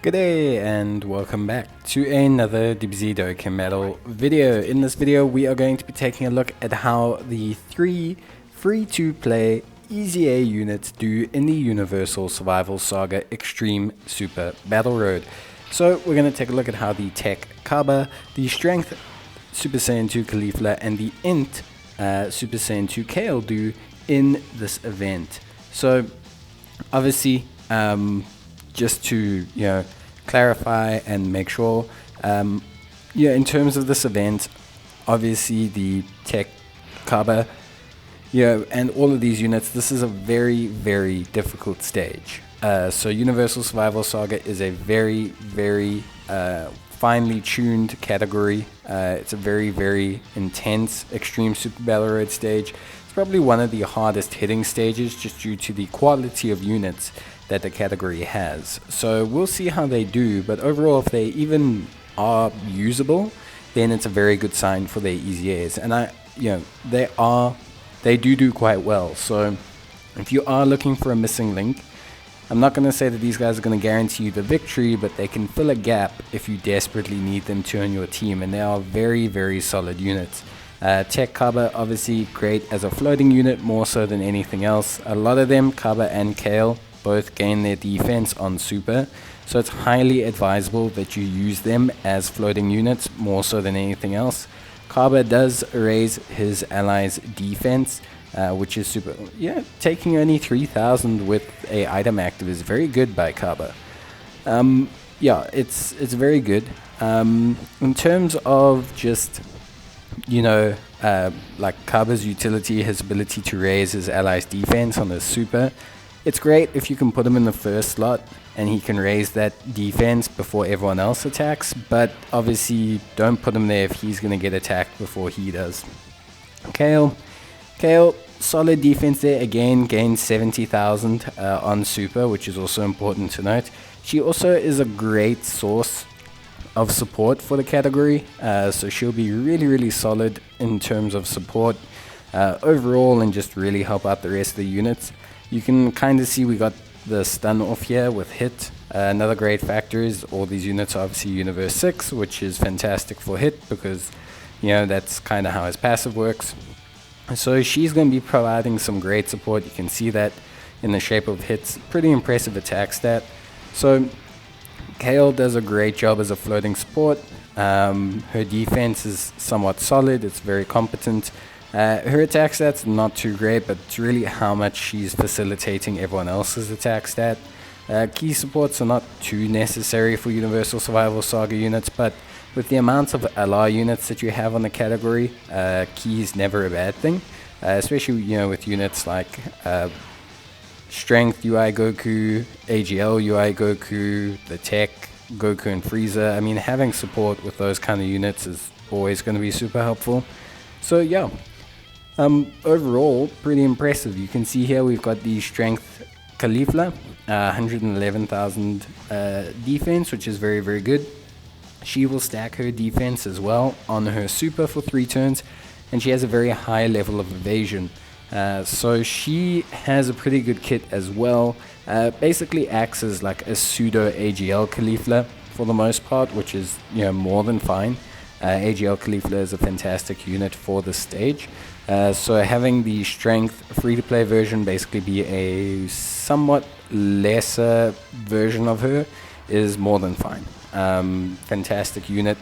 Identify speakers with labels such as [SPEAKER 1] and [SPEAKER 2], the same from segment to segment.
[SPEAKER 1] G'day and welcome back to another Dbz Dokkan medal video. In this video we are going to be taking a look at how the 3 free-to-play EZA units do in the Universal Survival Saga Extreme Super Battle Road. So we're going to take a look at how the Tech Cabba, the Strength Super Saiyan 2 Caulifla and the INT Super Saiyan 2 Kale do in this event. So obviously just to clarify and make sure, in terms of this event, obviously the Tech Cabba, and all of these units, this is a very, very difficult stage. So Universal Survival Saga is a very, very finely tuned category. It's a very, very intense Extreme Super Battle Road stage. It's probably one of the hardest hitting stages just due to the quality of units that the category has. So we'll see how they do, but overall if they even are usable, then it's a very good sign for their EZAs. And they do quite well. So if you are looking for a missing link, I'm not going to say that these guys are going to guarantee you the victory, but they can fill a gap if you desperately need them to on your team, and they are very, very solid units. Tech Cabba, obviously great as a floating unit more so than anything else. A lot of them, Cabba and Kale, both gain their defense on super, so it's highly advisable that you use them as floating units more so than anything else. Cabba does raise his allies' defense, which is super. Taking only 3,000 with a item active is very good by Cabba. It's very good. In terms of just like Cabba's utility, his ability to raise his allies' defense on his super. It's great if you can put him in the first slot and he can raise that defense before everyone else attacks, but obviously don't put him there if he's going to get attacked before he does. Kale, solid defense there, again gains 70,000 on super, which is also important to note. She also is a great source of support for the category, so she'll be really, really solid in terms of support overall and just really help out the rest of the units. You can kind of see we got the stun off here with hit. Another great factor is all these units are obviously Universe 6, which is fantastic for hit because, that's kind of how his passive works. So she's going to be providing some great support. You can see that in the shape of hits. Pretty impressive attack stat. So Kale does a great job as a floating support. Her defense is somewhat solid. It's very competent. Her attack stat's not too great, but it's really how much she's facilitating everyone else's attack stat. Key supports are not too necessary for Universal Survival Saga units, but with the amount of LR units that you have on the category, key is never a bad thing, especially with units like Strength UI Goku, AGL UI Goku, the Tech, Goku and Frieza. I mean, having support with those kind of units is always going to be super helpful. So overall, pretty impressive. You can see here we've got the Strength Caulifla, 111,000 defense, which is very, very good. She will stack her defense as well on her super for 3 turns, and she has a very high level of evasion. So she has a pretty good kit as well. Basically acts as like a pseudo AGL Caulifla for the most part, which is more than fine. AGL Caulifla is a fantastic unit for this stage. So having the Strength free-to-play version basically be a somewhat lesser version of her is more than fine. Fantastic unit.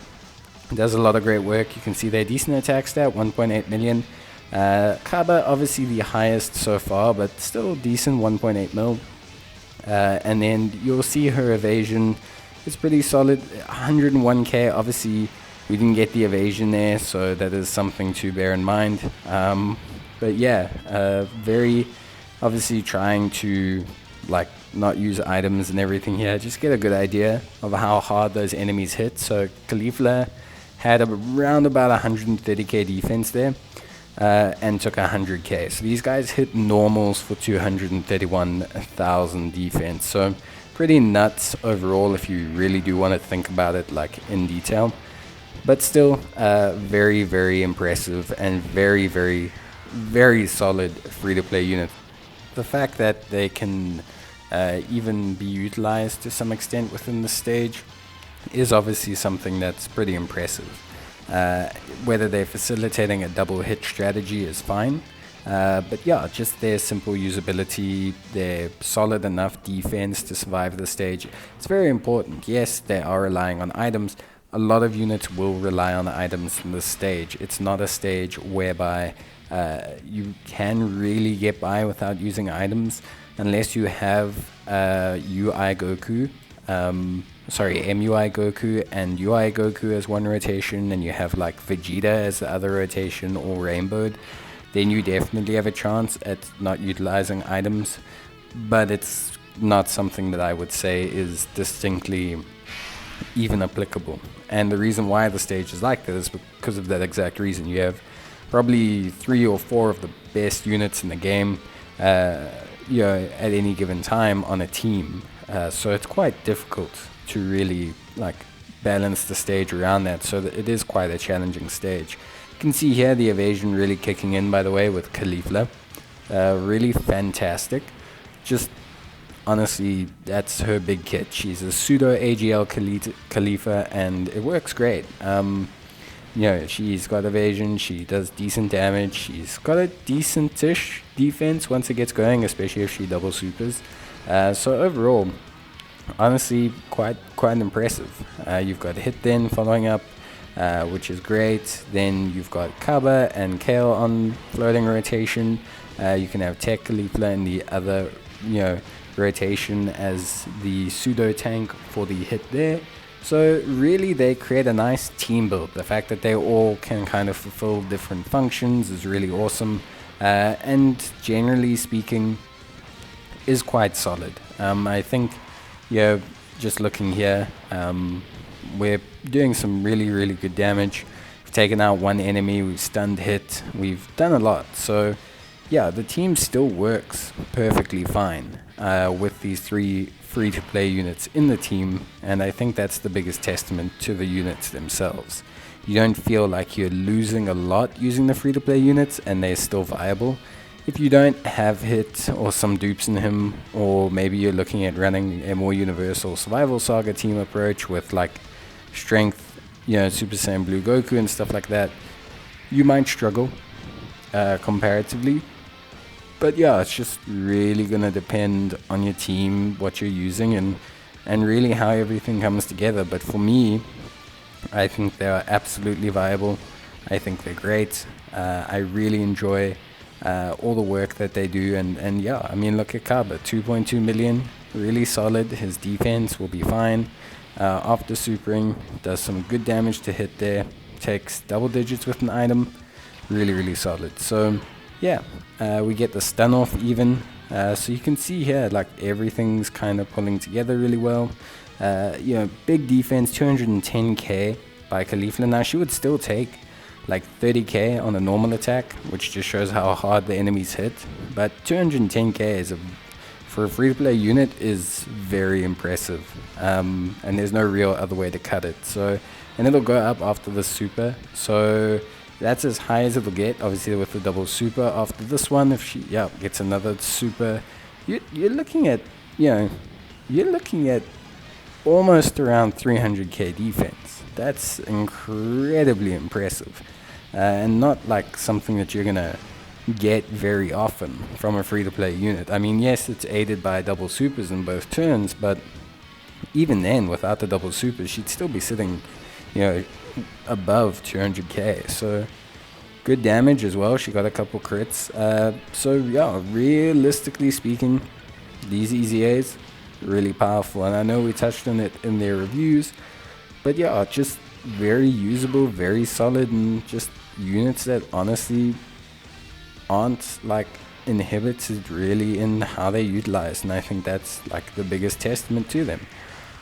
[SPEAKER 1] Does a lot of great work. You can see their decent attack stat, 1.8 million. Cabba obviously the highest so far, but still decent, 1.8 mil. And then you'll see her evasion is pretty solid, 101k. Obviously we didn't get the evasion there, so that is something to bear in mind. But very obviously trying to not use items and everything here, just get a good idea of how hard those enemies hit. So Caulifla had around about 130k defense there, and took 100k. So these guys hit normals for 231,000 defense. So pretty nuts overall if you really do want to think about it in detail. But still, very, very impressive and very, very, very solid free-to-play unit. The fact that they can even be utilized to some extent within the stage is obviously something that's pretty impressive. Whether they're facilitating a double hit strategy is fine, but yeah, just their simple usability, their solid enough defense to survive the stage, it's very important. Yes, they are relying on items. A lot of units will rely on items from this stage. It's not a stage whereby you can really get by without using items unless you have MUI Goku and UI Goku as one rotation, and you have like Vegeta as the other rotation, or Rainbowed. Then you definitely have a chance at not utilizing items, but it's not something that I would say is distinctly even applicable. And the reason why the stage is like that is because of that exact reason. You have probably 3 or 4 of the best units in the game at any given time on a team, so it's quite difficult to really like balance the stage around that, so that it is quite a challenging stage. You can see here the evasion really kicking in, by the way, with Caulifla. Really fantastic. Just honestly, that's her big kit. She's a pseudo AGL Caulifla, and it works great. She's got evasion, she does decent damage, she's got a decent-ish defense once it gets going, especially if she double supers. So overall, honestly, quite impressive. You've got Hit then following up, which is great. Then you've got Cabba and Kale on floating rotation. You can have Tech Caulifla in the other, rotation as the pseudo tank for the hit there. So really, they create a nice team build. The fact that they all can kind of fulfill different functions is really awesome, and generally speaking, is quite solid. I think, just looking here, we're doing some really good damage. We've taken out one enemy, we've stunned hit, we've done a lot. So yeah, the team still works perfectly fine with these 3 free-to-play units in the team, and I think that's the biggest testament to the units themselves. You don't feel like you're losing a lot using the free-to-play units, and they're still viable. If you don't have Hit or some dupes in him, or maybe you're looking at running a more universal survival saga team approach with like strength, Super Saiyan Blue Goku and stuff like that, you might struggle comparatively. But yeah, it's just really going to depend on your team, what you're using, and really how everything comes together. But for me, I think they are absolutely viable. I think they're great. I really enjoy all the work that they do. And yeah, I mean, look at Cabba, 2.2 million, really solid. His defense will be fine. After supering, does some good damage to hit there. Takes double digits with an item. Really solid. So yeah, we get the stun off even. So you can see here, like, everything's kind of pulling together really well. Big defense, 210k by Caulifla. Now, she would still take like 30k on a normal attack, which just shows how hard the enemies hit. But 210k for a free-to-play unit is very impressive. And there's no real other way to cut it. So, and it'll go up after the super. So that's as high as it'll get, obviously, with the double super. After this one, if she gets another super, you're looking at almost around 300k defense. That's incredibly impressive, and not like something that you're gonna get very often from a free-to-play unit. I mean, yes, it's aided by double supers in both turns, but even then, without the double supers, she'd still be sitting, above 200k. So good damage as well. She got a couple crits. So yeah, realistically speaking, these Eza'S really powerful, and I know we touched on it in their reviews, but yeah, just very usable, very solid, and just units that honestly aren't like inhibited really in how they utilize. And I think that's like the biggest testament to them.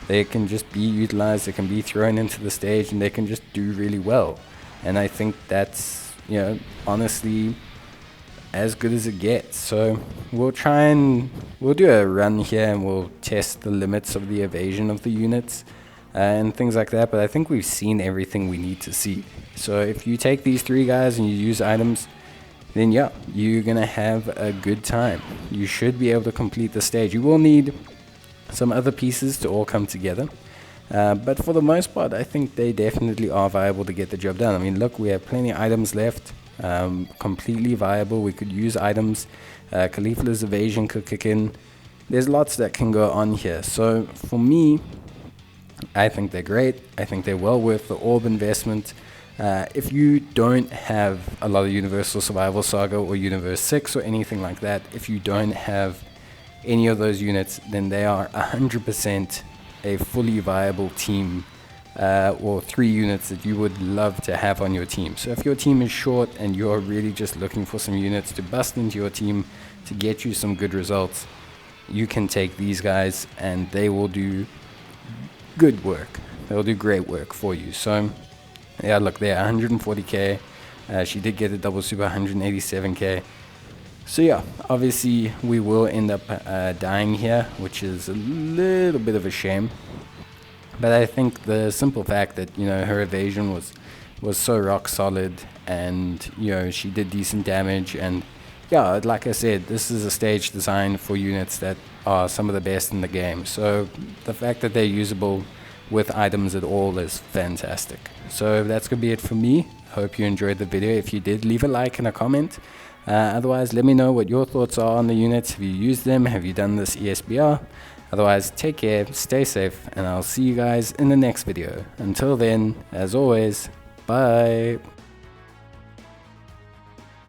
[SPEAKER 1] They can just be utilized, they can be thrown into the stage, and they can just do really well. And I think that's, honestly as good as it gets. So we'll do a run here, and we'll test the limits of the evasion of the units and things like that. But I think we've seen everything we need to see. So if you take these 3 guys and you use items, then yeah, you're gonna have a good time. You should be able to complete the stage. You will need some other pieces to all come together, but for the most part, I think they definitely are viable to get the job done. I mean, look, we have plenty of items left, completely viable. We could use items. Caulifla's evasion could kick in. There's lots that can go on here. So for me, I think they're great. I think they're well worth the orb investment. If you don't have a lot of Universal Survival Saga or Universe 6 or anything like that, if you don't have any of those units, then they are 100% a fully viable team, or 3 units that you would love to have on your team. So if your team is short and you're really just looking for some units to bust into your team to get you some good results, you can take these guys and they will do good work. They'll do great work for you. So yeah, look there, 140k. She did get a double super, 187k. So yeah, obviously we will end up dying here, which is a little bit of a shame. But I think the simple fact that, you know, her evasion was so rock solid, and, you know, she did decent damage, and yeah, like I said, this is a stage designed for units that are some of the best in the game. So the fact that they're usable with items at all is fantastic. So that's gonna be it for me. Hope you enjoyed the video. If you did, leave a like and a comment. Otherwise, let me know what your thoughts are on the units. Have you used them? Have you done this ESBR? Otherwise, take care, stay safe, and I'll see you guys in the next video. Until then, as always, bye.